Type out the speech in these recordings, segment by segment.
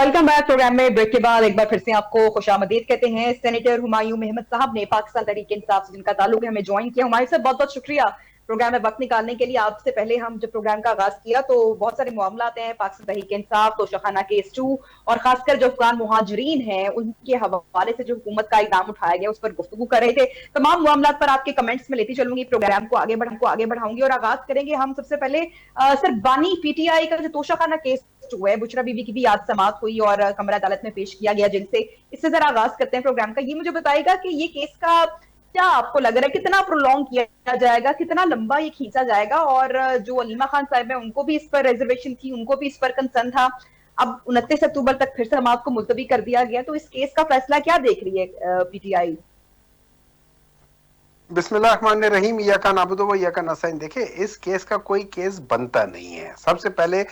Welcome back. Programme में break के बाद एक बार फिर से आपको खुशामदीद कहते हैं। सेनेटर हुमायूं महमद साहब ने पाकिस्तान तहरीक इंसाफ से जिनका ताल्लुक है हमें ज्वाइन किया। हुमायूं साहब बहुत बहुत शुक्रिया प्रोग्राम में वक्त निकालने के लिए। आपसे पहले हम जब प्रोग्राम का आगाज किया तो बहुत सारे मामला आते हैं पाकिस्तान तहरीक इंसाफ, तोशाखाना केस 2 और खासकर जो अफगान मुहाजिरीन हैं उनके हवाले से जो हुकूमत का इकदाम उठाया गया उस पर गुफ्तगू कर रहे थे। तमाम मामला पर आपके कमेंट्स में लेती चलूंगी, प्रोग्राम को आगे बढ़ाऊंगी और आगाज करेंगे हम सबसे पहले सर बानी पीटीआई का जो तोशाखाना केस हुआ है, बुशरा बीबी की भी आज समाअत हुई और कमरा अदालत में पेश किया गया जिनसे। इससे जरा आगाज करते हैं प्रोग्राम का। ये मुझे बताएगा कि ये केस का क्या आपको लग रहा है, कितना प्रोलॉन्ग किया जाएगा, कितना लंबा ये खींचा जाएगा? और जो अलीमा खान साहब है उनको भी इस पर रिजर्वेशन थी, उनको भी इस पर कंसर्न था। अब 29 अक्टूबर तक फिर से समाअत को मुलतवी कर दिया गया, तो इस केस का फैसला क्या देख रही है पीटीआई? बिस्मिल्लाहिर्रहमानिर्रहीम, या का नाबुदो व या का नस्तईन। देखिए, इस केस का कोई केस बनता नहीं है। सबसे पहले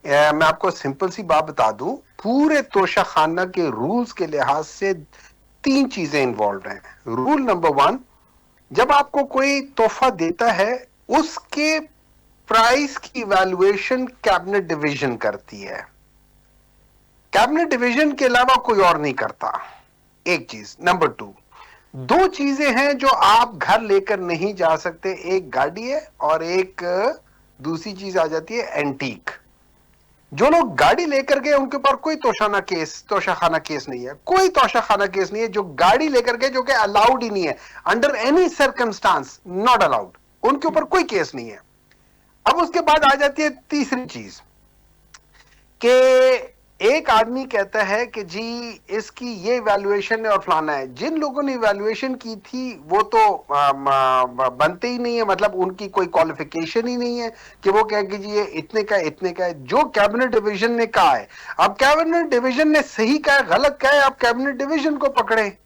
मैं आपको सिंपल सी बात बता दूं, पूरे तोशाखाना के रूल्स के लिहाज से तीन चीजें इन्वॉल्व हैं। रूल नंबर 1, जब आपको कोई तोहफा देता है उसके प्राइस की इवैल्यूएशन कैबिनेट डिवीजन करती है। कैबिनेट डिवीजन के अलावा कोई और नहीं करता, एक चीज। नंबर 2, दो चीजें हैं जो आप घर लेकर नहीं जा सकते, एक गाड़ी है और एक दूसरी चीज आ जाती है एंटीक। जो लोग गाड़ी लेकर गए उनके ऊपर कोई तोशाखाना केस नहीं है, कोई तोशाखाना केस नहीं है। जो गाड़ी लेकर गए, जो कि अलाउड ही नहीं है, under any circumstance not allowed, उनके ऊपर कोई केस नहीं है। अब उसके बाद आ जाती है तीसरी चीज कि एक आदमी कहता है कि जी इसकी ये इवैल्यूएशन है और फलाना है। जिन लोगों ने इवैल्यूएशन की थी वो तो बनते ही नहीं है, मतलब उनकी कोई क्वालिफिकेशन ही नहीं है कि वो कहें कि जी ये इतने का इतने का है। जो कैबिनेट डिवीजन ने कहा है, अब कैबिनेट डिवीजन ने सही कहा है गलत कहा है, अब कैबिनेट डिवीजन को पकड़े,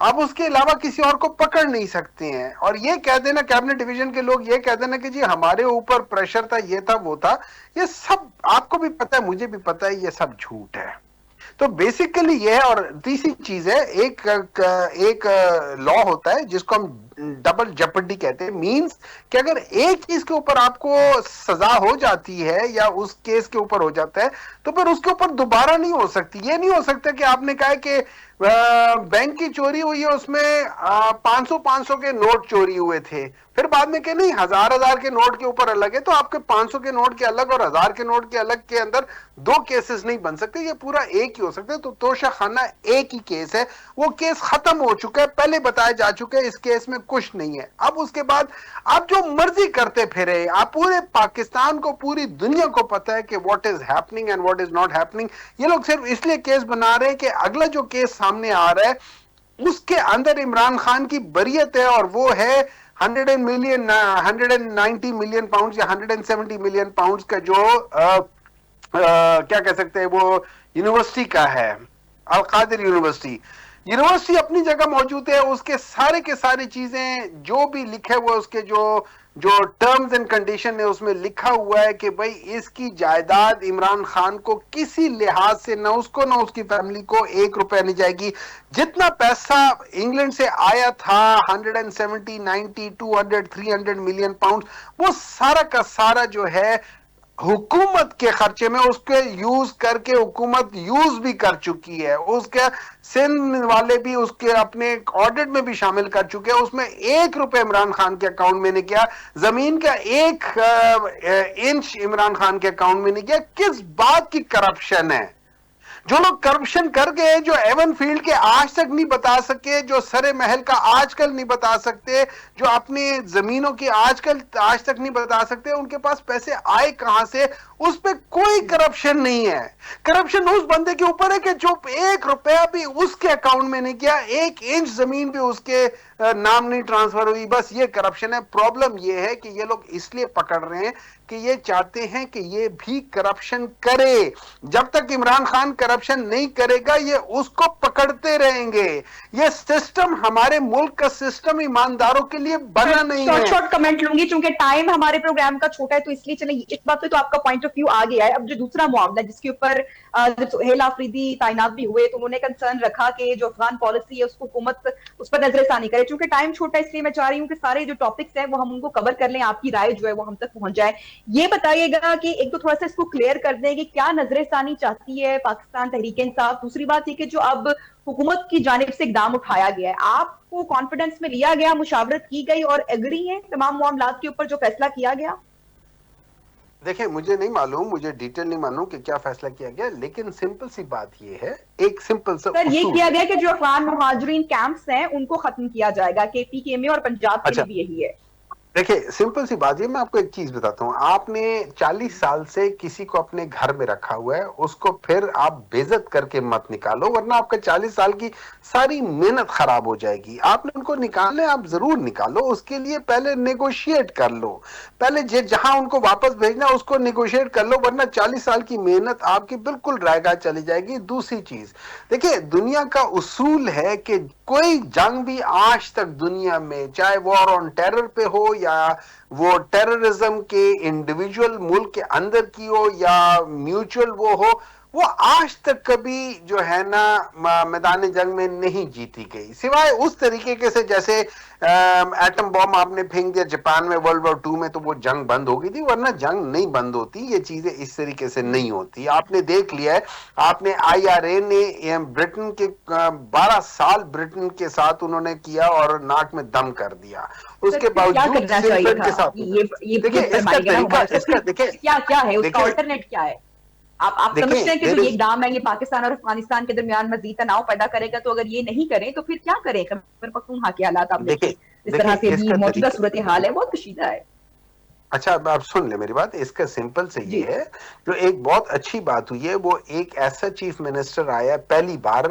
अब उसके अलावा किसी और को पकड़ नहीं सकते हैं। और ये कह देना, कैबिनेट डिवीजन के लोग ये कह देना कि जी हमारे ऊपर प्रेशर था, ये था वो था, ये सब आपको भी पता है, मुझे भी पता है, ये सब झूठ है। तो बेसिकली ये है। और तीसरी चीज है, एक लॉ होता है जिसको हम डबल जेपर्डी कहते हैं। मींस कि अगर एक चीज के ऊपर आपको सजा हो जाती है या उस केस के ऊपर हो जाता है तो फिर उसके ऊपर दोबारा नहीं हो सकती। ये नहीं हो सकता कि आपने कहा कि बैंक की चोरी हुई है, उसमें 500 के नोट चोरी हुए थे, फिर बाद में कहे नहीं 1000 के नोट के ऊपर अलग है, तो आपके 500 के नोट के अलग और 1000 के नोट के अलग के अंदर दो केसेस नहीं बन सकते, ये पूरा एक ही हो सकता है। तो तोशाखाना एक ही केस है, वो केस खत्म हो चुका है, पहले बताया जा चुका है, इस केस में कुछ नहीं है। अब उसके बाद आप जो मर्जी करते फिरे, आप पूरे पाकिस्तान को, पूरी दुनिया को पता है कि what is happening and what is not happening. ये लोग सिर्फ इसलिए केस बना रहे हैं कि अगला जो केस सामने आ रहा है उसके अंदर इमरान खान की बरियत है, और वो है 190 मिलियन पाउंड या 170 मिलियन पाउंड का जो क्या कह सकते हैं, वो यूनिवर्सिटी का है, अलकादिर यूनिवर्सिटी। यूनिवर्सिटी अपनी जगह मौजूद है, उसके सारे के सारी चीजें जो भी लिखे हुए, उसके जो टर्म्स एंड कंडीशन है उसमें लिखा हुआ है कि भाई इसकी जायदाद इमरान खान को किसी लिहाज से, ना उसको ना उसकी फैमिली को 1 रुपया नहीं जाएगी। जितना पैसा इंग्लैंड से आया था 170, 90, 200, 300 मिलियन पाउंड, वो सारा का सारा जो है हुकूमत के खर्चे में, उसके यूज करके हुकूमत यूज भी कर चुकी है, उसके सिंध वाले भी उसके अपने ऑडिट में भी शामिल कर चुके हैं। उसमें 1 रुपए इमरान खान के अकाउंट में नहीं किया, जमीन का 1 इंच इमरान खान के अकाउंट में नहीं किया। किस बात की करप्शन है? जो लोग करप्शन कर गए, जो एवन फील्ड के आज तक नहीं बता सके, जो सरे महल का आजकल नहीं बता सकते, जो अपनी जमीनों की आज तक नहीं बता सकते, उनके पास पैसे आए कहां से? उस पे कोई करप्शन नहीं है। करप्शन उस बंदे के ऊपर है कि जो 1 रुपया भी उसके अकाउंट में नहीं किया, 1 इंच जमीन भी उसके नाम नहीं ट्रांसफर हुई, बस ये करप्शन है। प्रॉब्लम ये है कि ये लोग इसलिए पकड़ रहे हैं कि ये चाहते हैं कि ये भी करप्शन करे। जब तक इमरान खान करप्शन नहीं करेगा ये उसको पकड़ते रहेंगे। ये सिस्टम, हमारे मुल्क का सिस्टम ईमानदारों के लिए बना नहीं है। शॉर्ट कमेंट लूंगी क्योंकि टाइम हमारे प्रोग्राम का छोटा है, तो इसलिए चले इस बात पे तो आपका पॉइंट ऑफ व्यू आ गया है। अब जो दूसरा मामला जिसके ऊपर जब सुहेल आफरीदी तैनात भी हुए तो उन्होंने कंसर्न रखा कि जो अफगान पॉलिसी है उसको हुकूमत उस पर नजरसानी करे। चूंकि टाइम छोटा है इसलिए मैं चाह रही हूँ कि सारे जो टॉपिक्स हैं वो हम उनको कवर कर लें, आपकी राय जो है वो हम तक पहुंच जाए। ये बताइएगा कि एक तो थोड़ा सा इसको क्लियर कर दें कि क्या नजरसानी चाहती है पाकिस्तान तहरीक इंसाफ। दूसरी बात ये कि जो अब हुकूमत की जानिब से इकदाम उठाया गया है, आपको कॉन्फिडेंस में लिया गया, मुशावरत की गई और एग्री है तमाम मामलात के ऊपर जो फैसला किया गया? देखिए, मुझे नहीं मालूम, मुझे डिटेल नहीं मालूम कि क्या फैसला किया गया, लेकिन सिंपल सी बात ये है, एक सिंपल सा सर ये किया गया कि जो अफगान मुहाजिरीन कैंप्स हैं उनको खत्म किया जाएगा, KPK में और पंजाब के लिए भी यही है। देखिए, सिंपल सी बात है, मैं आपको एक चीज बताता हूँ। आपने 40 साल से किसी को अपने घर में रखा हुआ है, उसको फिर आप बेइज्जत करके मत निकालो, वरना आपका 40 साल की सारी मेहनत खराब हो जाएगी। आपने उनको निकालना है, आप जरूर निकालो, उसके लिए पहले नेगोशिएट कर लो, पहले जहां उनको वापस भेजना उसको नेगोशिएट कर लो, वरना 40 साल की मेहनत आपकी बिल्कुल रायगा चली जाएगी। दूसरी चीज देखिए, दुनिया का उसूल है कि कोई जंग भी आज तक दुनिया में, चाहे वॉर ऑन टेरर पे हो या वो टेररिज्म के इंडिविजुअल मुल्क के अंदर की हो या म्यूचुअल वो आज तक कभी जो है ना मैदान जंग में नहीं जीती गई, सिवाय उस तरीके के से जैसे एटम बॉम्ब आपने फेंक दिया जापान में वर्ल्ड वॉर 2 में, तो वो जंग बंद हो गई थी, वरना जंग नहीं बंद होती। ये चीजें इस तरीके से नहीं होती। आपने देख लिया है, आपने IRA ने ब्रिटेन के 12 साल ब्रिटेन के साथ उन्होंने किया और नाक में दम कर दिया। उसके बावजूद के साथ देखिए इसका तरीका, इसका देखिए क्या है उसका अल्टरनेट क्या है? आप समझते हैं कि जो ये इक़दाम है ये पाकिस्तान और अफगानिस्तान के दरमियान मजीद तनाव पैदा करेगा, तो अगर ये नहीं करें तो फिर क्या करें? खैबर पख्तूनख्वा के हालात आप देखिए, इस तरह से भी मौजूदा सूरत हाल है, बहुत कशीदा है। अच्छा, आप सुन ले मेरी बात, इसका सिंपल से ये है, जो एक बहुत अच्छी बात हुई है, वो एक ऐसा चीफ मिनिस्टर आया पहली बार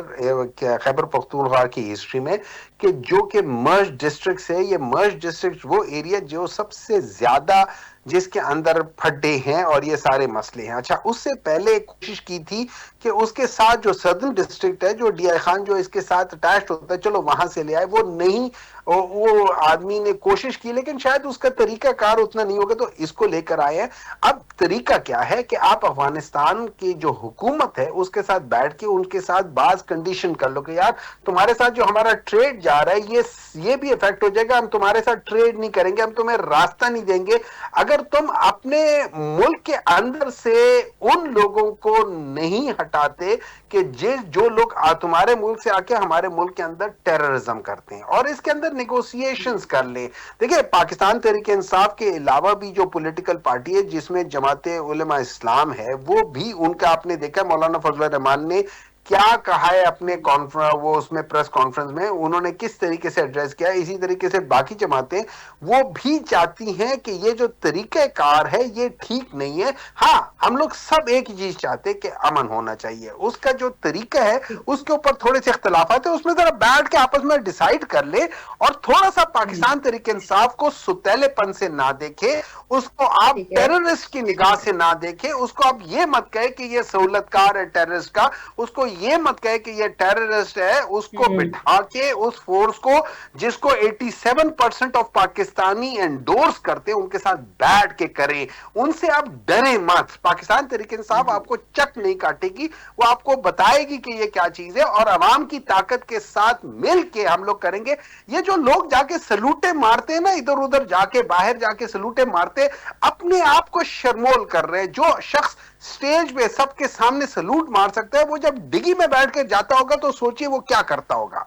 खैबर पख्तूनख्वा की हिस्ट्री में कि जो कि मर्ज डिस्ट्रिक्ट है। ये मर्ज डिस्ट्रिक्ट वो एरिया जो सबसे ज्यादा जिसके अंदर फड्डे हैं और ये सारे मसले हैं। अच्छा, उससे पहले कोशिश की थी कि उसके साथ जो सदर्न डिस्ट्रिक्ट है, जो DI खान जो इसके साथ अटैच होता है, चलो वहां से ले आए। वो नहीं, वो आदमी ने कोशिश की, लेकिन शायद उसका तरीका कार उतना नहीं होगा, तो इसको लेकर आए हैं। अब तरीका क्या है कि आप अफगानिस्तान की जो हुकूमत है उसके साथ बैठ के उनके साथ बाज कंडीशन कर लो कि यार तुम्हारे साथ जो हमारा ट्रेड जा रहा है ये भी इफेक्ट हो जाएगा, हम तुम्हारे साथ ट्रेड नहीं करेंगे, हम तुम्हें रास्ता नहीं देंगे अगर तुम अपने मुल्क के अंदर से उन लोगों को नहीं हटाते कि जो लोग तुम्हारे मुल्क से आके हमारे मुल्क के अंदर टेररिज्म करते हैं, और इसके अंदर नेगोशिएशंस कर ले। देखिए, पाकिस्तान तहरीक इंसाफ के अलावा भी जो पॉलिटिकल पार्टी है जिसमें जमाते उलमा इस्लाम है, वो भी उनका आपने देखा मौलाना फजल रहमान ने क्या कहा है अपने वो उसमें प्रेस कॉन्फ्रेंस में, उन्होंने किस तरीके से एड्रेस किया। इसी तरीके से बाकी जमातें वो भी चाहती हैं कि ये जो तरीक़ेकार है ये ठीक नहीं है। हाँ, हम लोग सब एक ही चीज चाहते हैं कि अमन होना चाहिए, उसका जो तरीका है उसके ऊपर थोड़े से इख्तलाफात है, उसमें जरा बैठ के आपस में डिसाइड कर ले, और थोड़ा सा पाकिस्तान तहरीक इंसाफ को सुतैलेपन से ना देखे, उसको आप टेररिस्ट की निगाह से ना देखे, उसको आप ये मत कहे कि ये सहूलतकार है टेररिस्ट का, उसको ये मत कहे कि ये टेररिस्ट है, उसको बिठा के उस फोर्स को जिसको 87% ऑफ पाकिस्तानी एंडोर्स करते हैं उनके साथ बैठ के करें। उनसे आप डरे मत। पाकिस्तान तहरीक इंसाफ आपको चक नहीं काटेगी, वो आपको बताएगी कि ये क्या चीज है, और अवाम की ताकत के साथ मिल के हम लोग करेंगे। ये जो लोग जाके सलूटे मारते हैं ना, इधर उधर जाके बाहर जाके सलूटे मारते, अपने आप को शर्मोल कर रहे हैं। जो शख्स स्टेज पे सबके सामने सलूट मार सकता है, वो जब डिगी में बैठ के जाता होगा तो सोचिए वो क्या करता होगा।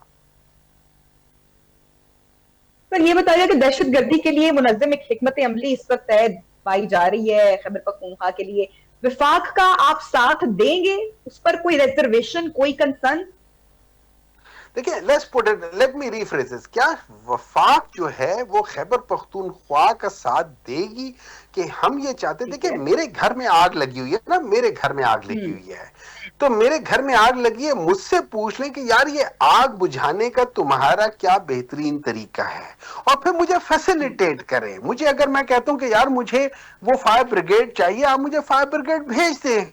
पर ये बताइए कि दहशतगर्दी के लिए मुनज़्ज़म एक हिकमत अमली इस वक्त तय पाई जा रही है खैबर पख्तूनख्वा के लिए, विफाक का आप साथ देंगे? उस पर कोई रिजर्वेशन, कोई कंसर्न? देखिए, लेट मी रीफ्रेज दिस। क्या वफाक जो है वो खैबर पख्तूनख्वा का साथ देगी कि हम ये चाहते? देखिए, मेरे घर में आग लगी हुई है ना, मेरे घर में आग लगी हुई है, तो मेरे घर में आग लगी है, मुझसे पूछ लें कि यार ये आग बुझाने का तुम्हारा क्या बेहतरीन तरीका है, और फिर मुझे फैसिलिटेट करें। मुझे अगर मैं कहता हूं कि यार मुझे वो फायर ब्रिगेड चाहिए, आप मुझे फायर ब्रिगेड भेज दें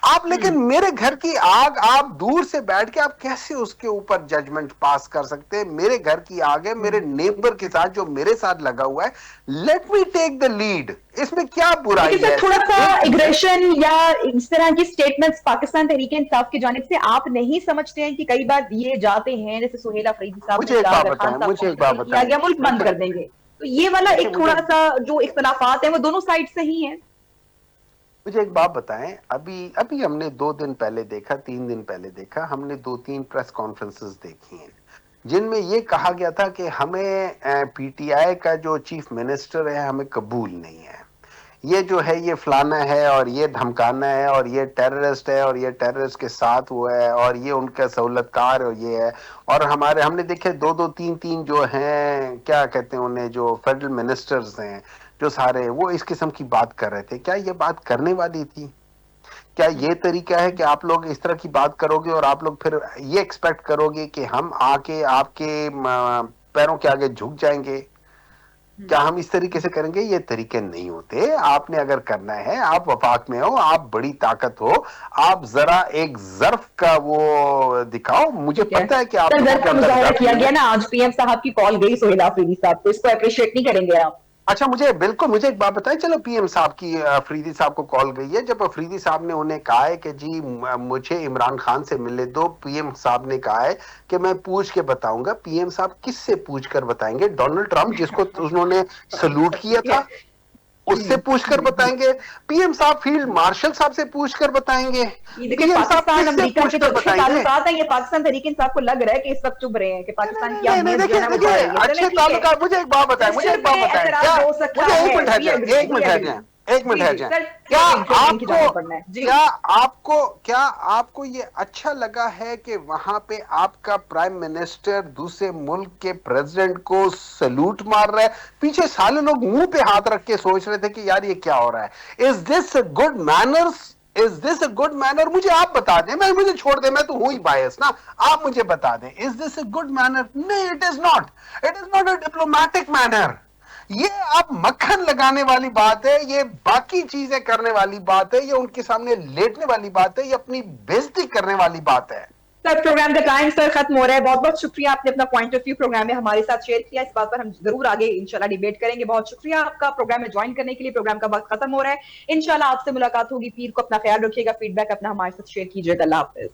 आप, लेकिन मेरे घर की आग आप दूर से बैठ के आप कैसे उसके ऊपर जजमेंट पास कर सकते हैं? मेरे घर की आग है, मेरे नेबर के साथ जो मेरे साथ लगा हुआ है, let me take the lead. इसमें क्या बुराई है? थोड़ा सा एग्रेशन या इस तरह की स्टेटमेंट्स पाकिस्तान तहरीक इंसाफ की जानिब से आप नहीं समझते हैं कि कई बार दिए जाते हैं, जैसे सुहेल अफरीदी साहब, मुझे एक बात बताएं, मुल्क बंद कर देंगे? तो ये वाला देखिए, एक थोड़ा सा जो इख्तलाफात है वो दोनों साइड से ही है। मुझे एक बात बताएं, अभी अभी हमने 2 दिन पहले देखा, 3 दिन पहले देखा, हमने 2-3 प्रेस कॉन्फ्रेंसेस देखी हैं जिनमें ये कहा गया था कि हमें पीटीआई का जो चीफ मिनिस्टर है हमें कबूल नहीं है, ये जो है ये फलाना है और ये धमकाना है और ये टेररिस्ट है और ये टेररिस्ट के साथ हुआ है और ये उनका सहूलतकार और ये है। और हमने देखे 2-2 3-3 जो हैं, क्या कहते हैं उन्हें, जो फेडरल मिनिस्टर्स हैं जो सारे, वो इस किस्म की बात कर रहे थे। क्या ये बात करने वाली थी? क्या ये तरीका है कि आप लोग इस तरह की बात करोगे और आप लोग फिर ये एक्सपेक्ट करोगे कि हम आके आपके पैरों के आगे झुक जाएंगे? क्या हम इस तरीके से करेंगे? ये तरीके नहीं होते। आपने अगर करना है, आप वफाक में हो, आप बड़ी ताकत हो, आप जरा एक ज़र्फ का वो दिखाओ। मुझे पता है कि आप ज़र्फ का मुजाहरा किया गया ना, आज पीएम साहब की कॉल गई सोहेल आफरीदी साहब को, इसको अप्रिशिएट नहीं करेंगे आप? अच्छा, मुझे एक बात बताएं, चलो पीएम साहब की अफरीदी साहब को कॉल गई है, जब अफरीदी साहब ने उन्हें कहा है कि जी मुझे इमरान खान से मिलने दो, पीएम साहब ने कहा है कि मैं पूछ के बताऊंगा। पीएम साहब किससे पूछ कर बताएंगे? डोनाल्ड ट्रंप जिसको उन्होंने सलूट किया था उससे पूछकर बताएंगे? पीएम साहब फील्ड मार्शल साहब से पूछकर बताएंगे? पीएम साहब किससे पूछकर बताएंगे? ये पाकिस्तान तहरीक इंसाफ को लग रहा है कि इस वक्त चुप रहे हैं कि पाकिस्तान की अच्छे ताल्लुकात। मुझे एक बात बताएं, एक मिनट है जाए। क्या आपको ये अच्छा लगा है कि वहां पे आपका प्राइम मिनिस्टर दूसरे मुल्क के प्रेसिडेंट को सलूट मार रहा है? पीछे साले लोग मुंह पे हाथ रख के सोच रहे थे कि यार ये क्या हो रहा है। Is this good manners? Is this a good manner? मुझे आप बता दें, मुझे छोड़ दें, मैं तो हूं ही बायस ना। आप मुझे बता दें, is this a good manner? नहीं, it is not. It is not a diplomatic manner. ये आप मक्खन लगाने वाली बात है, ये बाकी चीजें करने वाली बात है, ये उनके सामने लेटने वाली बात है, ये अपनी बेइज्जती करने वाली बात है। सर, प्रोग्राम का टाइम सर खत्म हो रहा है। बहुत बहुत शुक्रिया, आपने अपना पॉइंट ऑफ व्यू प्रोग्राम में हमारे साथ शेयर किया। इस बात पर हम जरूर आगे इंशाल्लाह डिबेट करेंगे। बहुत शुक्रिया आपका प्रोग्राम में ज्वाइन करने के लिए। प्रोग्राम का वक्त खत्म हो रहा है। इंशाल्लाह आपसे मुलाकात होगी पीर को। अपना ख्याल रखिएगा, फीडबैक अपना हमारे साथ शेयर कीजिएगा। अल्लाह हाफिज।